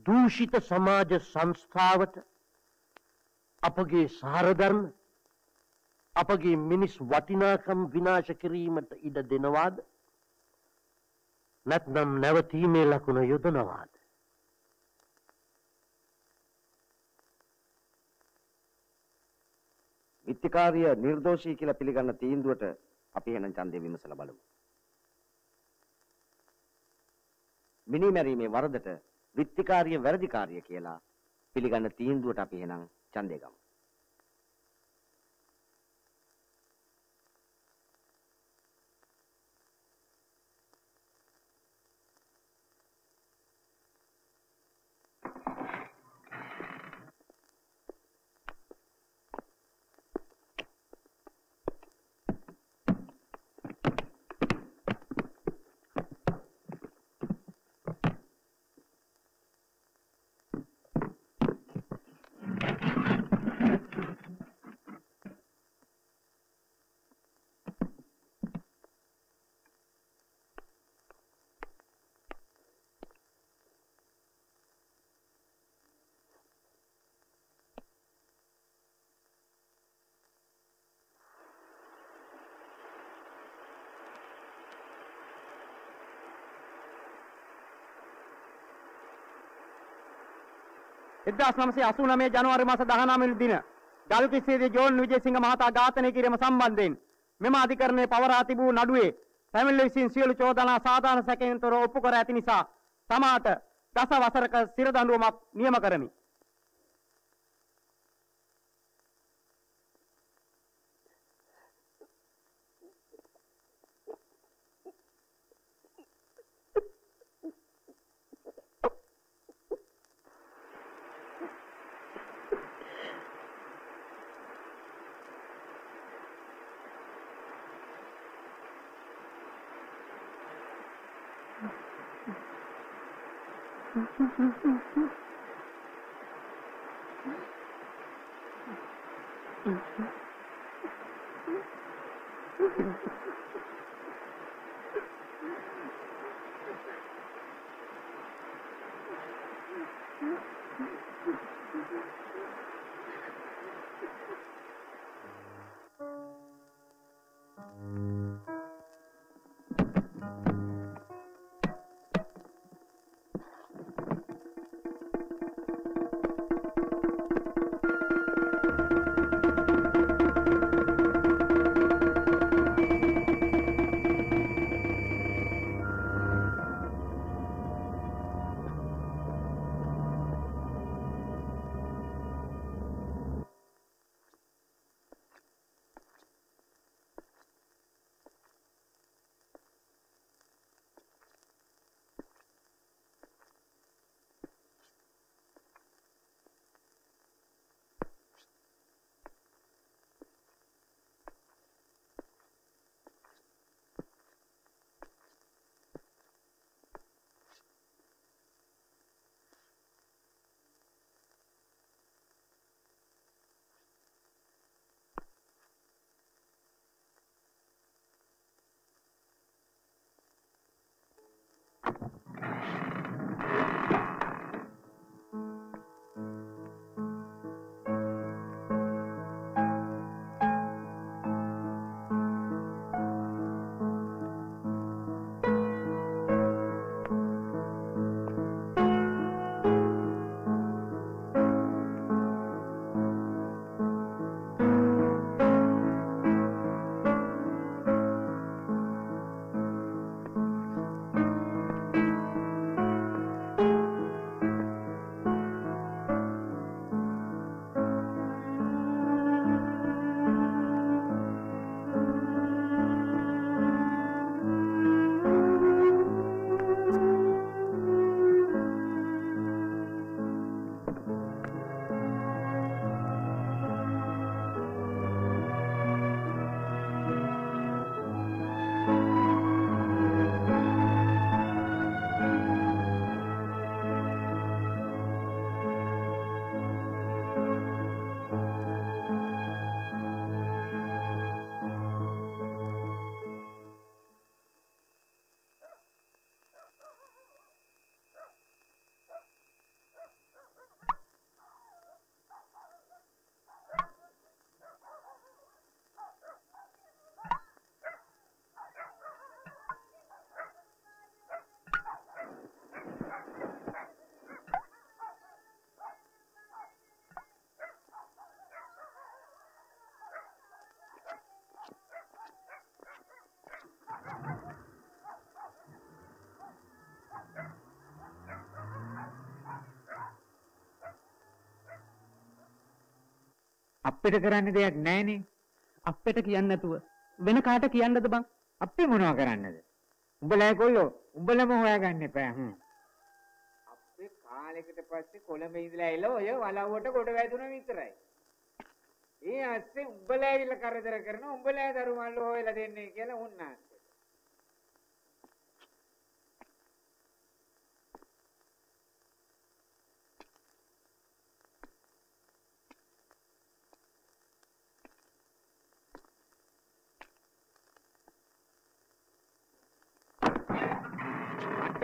දූෂිත සමාජ සංස්ථාවට අපගේ සාරධර්ම අපගේ මිනිස් වටිනාකම් විනාශ කිරීමට ඉඩ දෙනවාද? නැත්නම් නැවතීමේ ලකුණ යොදනවාද? විත්තිකාරිය නිර්දෝෂී කියලා පිළිගන්න තීන්දුවට අපි එහෙනම් ඡන්දය විමසලා බලමු. මිනිමැරීමේ වරදට විත්තිකාරිය වැරදිකාරිය කියලා පිළිගන්න තීන්දුවට අපි එහෙනම් ඡන්දය ගමු. ජනවාරි මාස 19 වෙනි දින ගල්කිස්සේදී ජෝන් විජේසිංහ මහතා ඝාතනය කිරීම සම්බන්ධයෙන් මෙම අධිකරණයේ පවරා තිබූ නඩුවේ පැමිණිලි විසින් සියලු චෝදනා සාධාරණ සැකයෙන් තොරව ඔප්පු කර ඇති නිසා තමාට දස වසරක සිර දඬුවමක් නියම කරමි. අපිට කරන්න දෙයක් නැහනේ. අපිට කියන්නේ නැතුව වෙන කාට කියන්නද බං? අපි මොනවා කරන්නද? උඹලා කොල්ලෝ උඹලම හොයාගන්න එපා. අපේ කාලෙකට පස්සේ කොළඹ ඉඳලා එළ ඔය වලව්වට කොට වැදුනා විතරයි. ඒ ඇස්සේ උඹලා ඇවිල්ලා කරදර කරන උඹලා දරුමල්ල හොයලා දෙන්නේ කියලා උන්නාත්.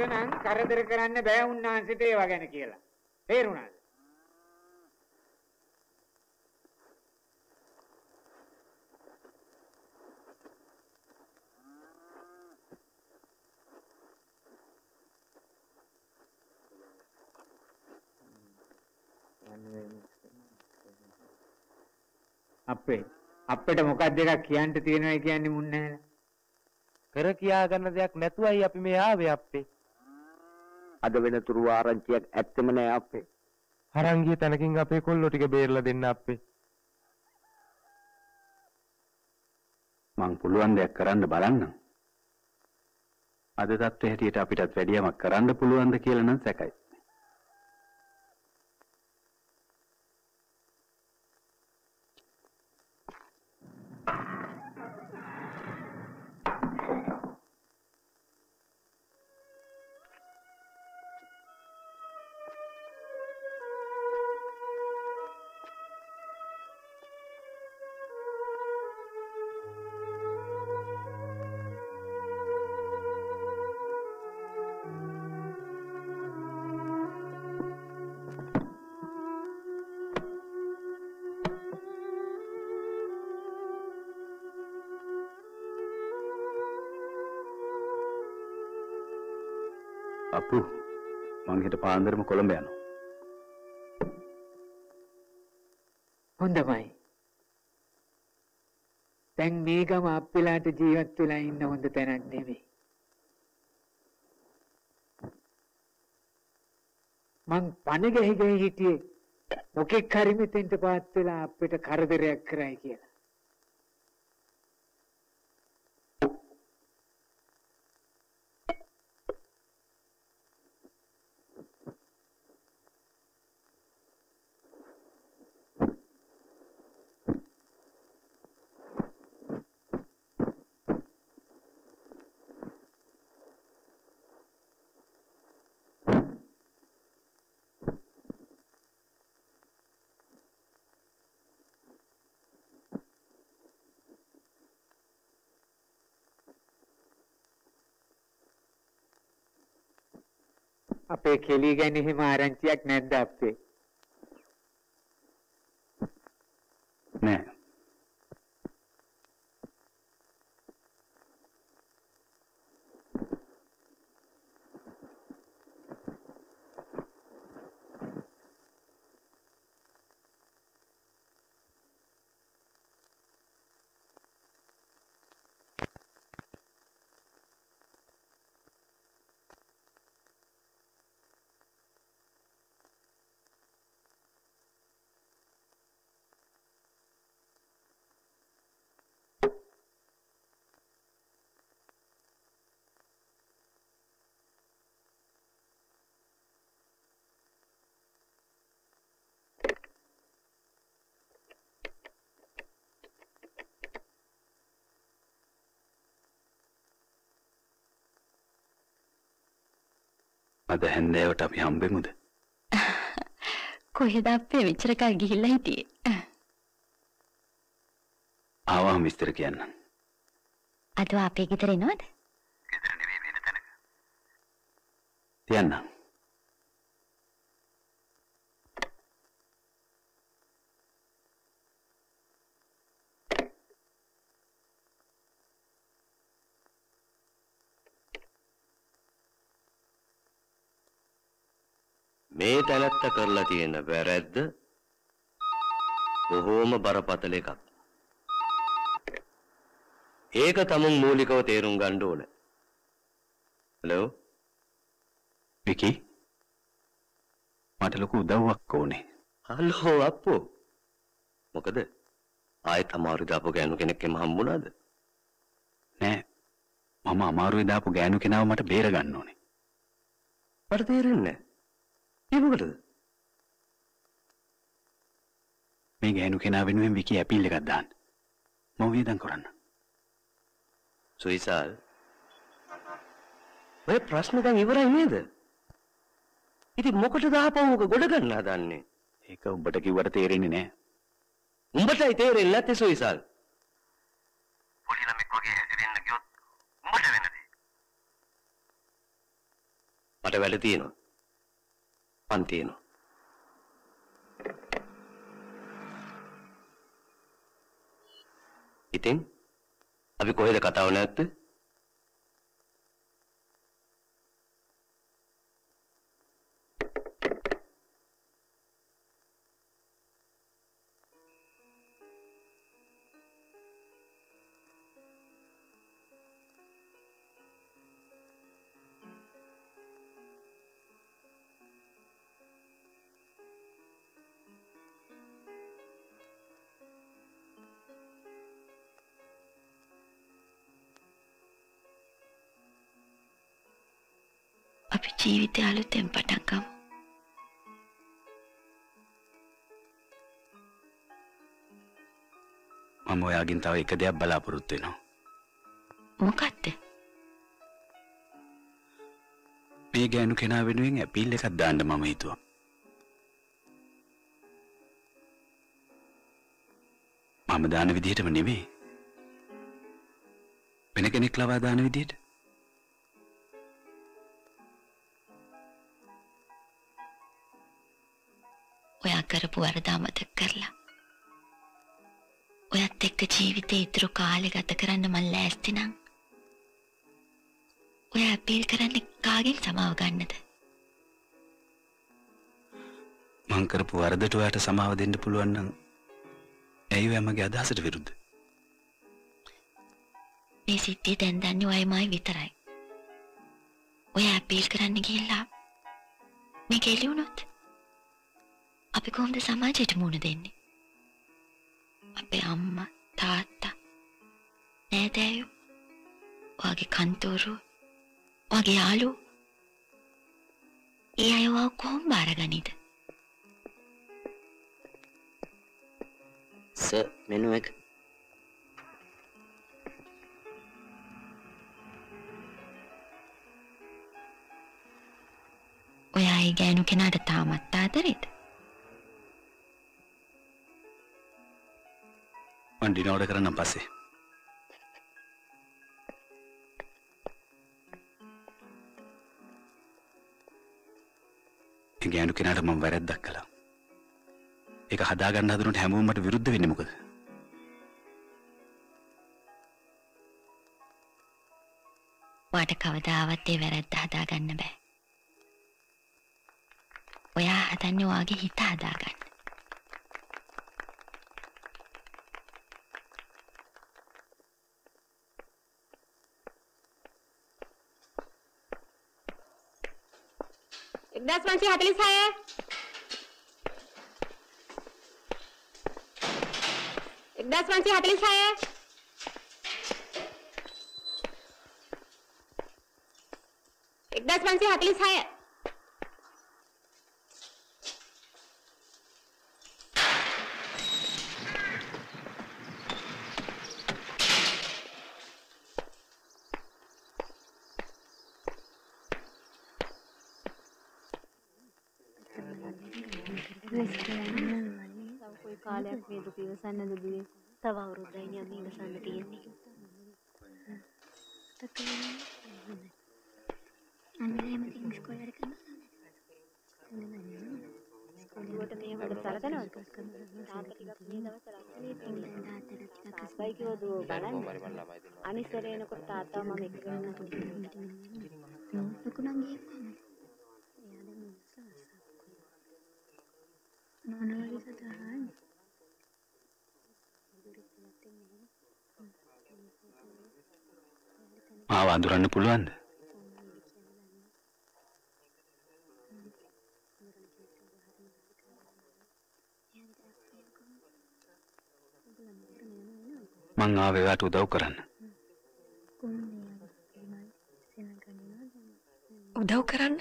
නම් කරදර කරන්න බෑ උන්නාන්සේට ඒවා ගැන කියලා. තේරුණාද? අපිට මොකක්ද එකක් කියන්න තියෙනවා කියන්නේ මුන් නැහැ. කර කියා ගන්න දෙයක් නැතුවයි අපි මේ ආවේ අප්පේ. අද වෙනතුරු ආරංචියක් ඇත්තෙම නෑ අපේ. අරන් ගිය තැනකින් අපේ කොල්ලෝ ටික බේරලා දෙන්න අප්පේ. මං පුළුවන් දෙයක් කරන්න බලන්නම්. අද තත්ත්වයේ හැටියට අපිටත් වැඩි යමක් කරන්න පුළුවන්ද කියලා නම් සැකයි. අප්පු මං හෙට පාන්දරම කොළඹ යනවා. හොඳයි. දැන් මේ ගම අප්පිලාට ජීවත් වෙලා ඉන්න හොඳ තැනක් නෙවෙයි. මං පණ ගැහි හිටියේ මොකෙක් හරි මෙතෙන්ට පාත් වෙලා අපිට කරදරයක් කරයි කියලා. අපේ කෙලී ගැන එහෙම ආරංචියක් නැද්ද අපේ? නෑ. අද හැන්දෑවට අපි හම්බෙමුද? කොහෙද අපේ මෙච්චර කල් ගිහිල්ලා හිටියේ? ආවම විස්තර කියන්න. අද අපේ ගෙදර එනවද? ගෙදර නෙවෙයි වෙන තැනක. තියන්න. මේ තැනත්ත කරලා තියෙන වැරැද්ද බොහෝම බරපතල එකක්. ඒක තමුන් මූලිකව තේරුම් ගන්න ඕන. හලෝ විකි මට ලොකු උදව්වක් ඕනේ. හලෝ අප්පෝ මොකද ආයෙත් අමාරු දාපු ගෑනු කෙනෙක්ගෙම හම්බුණාද? නෑ. මම අමාරුවේ දාපු ගෑනු කෙනාව මට බේර ගන්න ඕනේ. මට තේරෙන්නේ නෑ. ඒ මොකටද? මේ ගෑනු කෙනා වෙනුවෙන් විකි ඇපීල් එකක් දාන්න. මම වියදම් කරන්න. සුයිසල්. ඔය ප්‍රශ්න දැන් ඉවරයි නේද? ඉතින් මොකටද ආපහු ඔක ගොඩ ගන්න හදන්නේ? ඒක උඹට කිව්වට තේරෙන්නේ නෑ. උඹටයි තේරෙන්නේ නැත්තේ සුයිසල්. පොඩි ළමෙක් වගේ හැසිරෙන්න ගියොත් උඹට වෙන දේ. මට වැඩ තියෙනවා. පන් තියෙනවා. ඉතින් අපි කොහෙද කතාව නැත්තේ? අපි ජීවිතය අලුතෙන් පටන් ගමු. මම ඔයාගෙන් තව එක දෙයක් බලාපොරොත්තු වෙනවා. මොකක්ද? මේ ගෑනු කෙනා වෙනුවෙන් ඇපීල් එකක් දාන්න මම හිතුවා. මම දාන විදිහටම නෙවෙයි. වෙන කෙනෙක් ලවා දාන විදිහට. ඔයා කරපු වරද අමතක කරලා ඔයත් එක්ක ජීවිතේ ඉතුරු කාලේ ගත කරන්න මම ලෑස්ති නම් ඔයා අපීල් කරන්නේ කාගෙන් සමාව ගන්නද? මං කරපු වරදට ඔයාට සමාව දෙන්න පුළුවන් නම් ඇයි ඔයා මගේ අදහසට විරුද්ධ? මේ සිද්ධිය දැන් දන්නේ ඔයමයි විතරයි. ඔයා අපීල් කරන්න ගිහිල්ලා මේක එළි වුණොත් අපි කොහොමද සමාජයට මුණ දෙන්නේ? අපේ අම්මා තාත්තා නෑදෑයෝ ඔයාගේ කන්තෝරු ඔයාගේ යාළුවෝ ඒ අයව කොහොම බාරගනීද? සර් මෙනු එක ඔයා ඒ ගෑනු කෙනාට තාමත් ආදරේද? මං ඩිනර් ඕඩර් කරන්නම් පස්සේ. ඒ ගෑනු කෙනාට මම වැරද්දක් කළා. ඒක හදාගන්න හදනකොට හැමෝම මට විරුද්ධ වෙන්නේ මොකද? වාට කවදාවත් ඒ වැරද්ද හදාගන්න බෑ. ඔයා හදන්නේ ඔයාගේ හිත හදාගන්න. එක්දස් 546 එක්දස් 546 එක්දස් 546 කොයි කාලයක් මේ දුක ඉවසන්නද දුවේ? තව අවුරුද්දයි නේ අපි ඉවසන්න තියෙන්නේ. අනිවාර්යයෙන්ම තින් ස්කෝලර් කරනවා. ස්කෝලුවට මේ වඩ සලකනවද? තාත්තා ටිකක් මේ දවස්වල අස්සනේ තියෙනවා. තාත්තට ටිකක් අස්සයි කිව්ව දුව බලන්න. අනිසරේ එනකොට තාත්තා මම එක ගන්න ලකුණන් ගියේ කොහමද? එයා දැන් නොනවලි සතහන් මාව අඳුරන්න පුළුවන්ද? මං ආවේ ඔයාට උදව් කරන්න. උදව් කරන්න?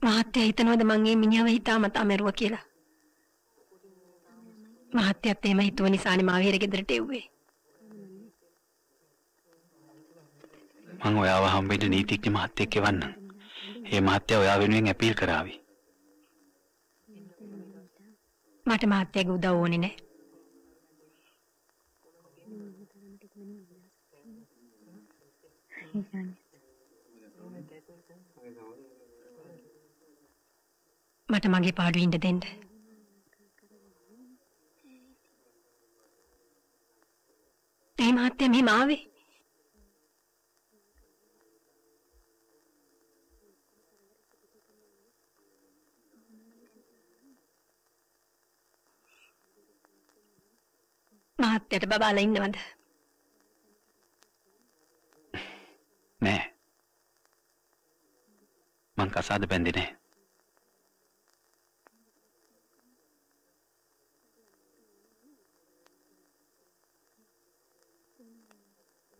මහත්තයා හිතනවද මං මේ මිනිහව හිතාමතා මැරුවා කියලා? මහත්තයාත් එහෙම හිතුව නිසානේ මාව හිර ගෙදරට එව්වේ. මං ඔයාව හම්බෙන්න නීතිඥ මහත්තයෙක් එවන්නම්. ඒ මහත්තයා ඔයා වෙනුවෙන් ඇපීල් කරાવી. මට මහත්තයාගේ උදව් ඕනේ නැහැ. මට මගේ පාඩුවේ ඉන්න දෙන්න. ඒ මහත්තයා මෙහෙම ආවේ. මහත්තයාට බබාලා ඉන්නවද? නෑ. මං කසාද බැන්දේ නෑ.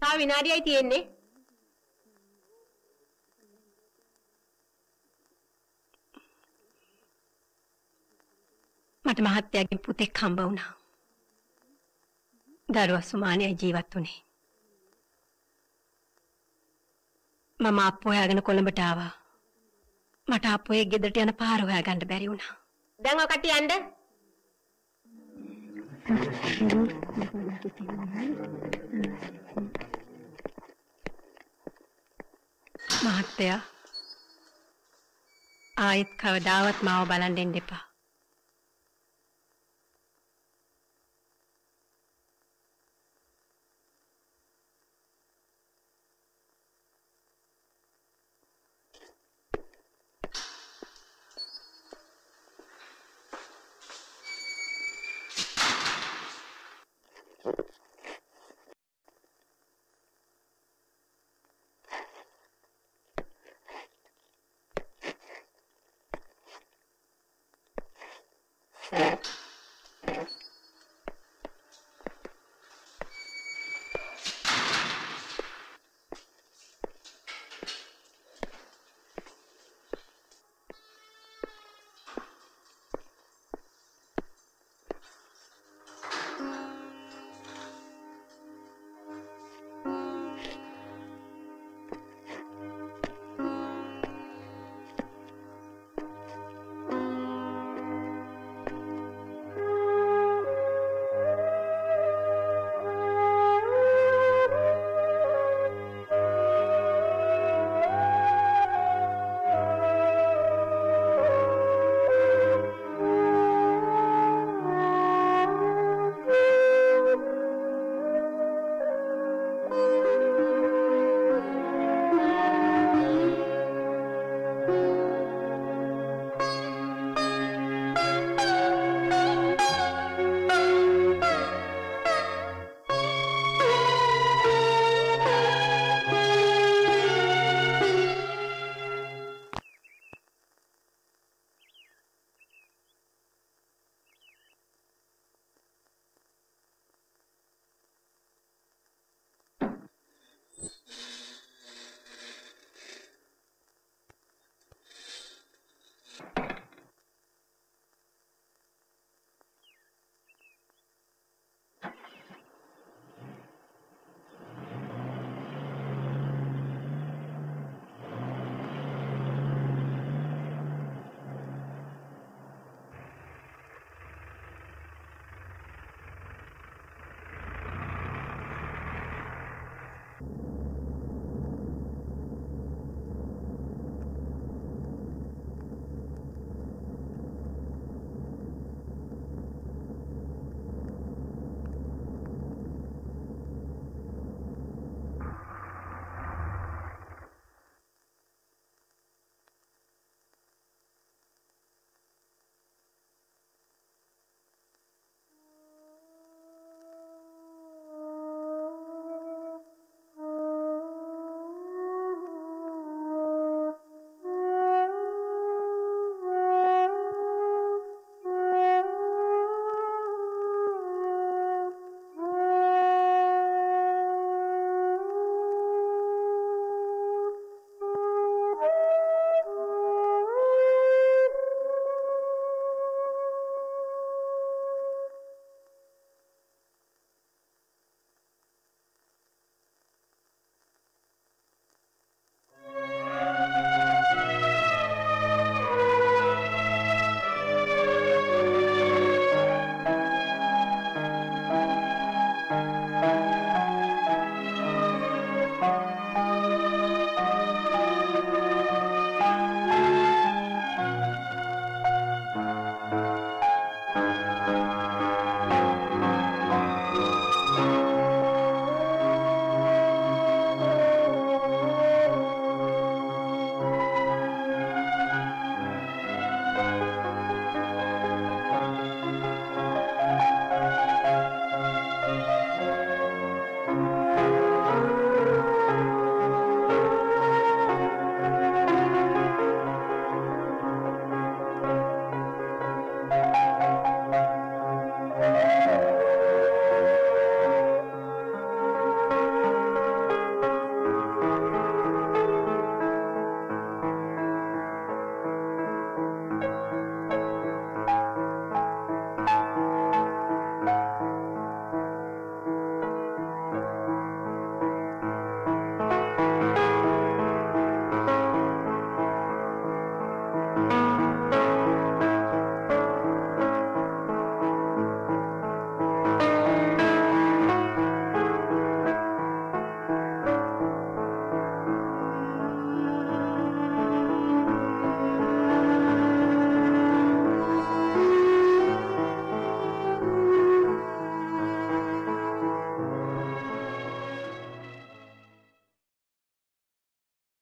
තා විනාඩියයි තියෙන්නේ. මට මහත්තයාගේ පුතෙක් හම්බ වුණා. දරුවා සුමානියයි ජීවත් වුණේ. මම අප්පු හොයාගෙන කොළඹට ආවා. මට අප්පුගේ ගෙදරට යන පාර හොයාගන්න බැරි වුණා. දැන් ඔය කට්ටිය යන්න. මහත්තයා ආයෙත් කවදාවත් මාව බලන් දෙන්න එපා.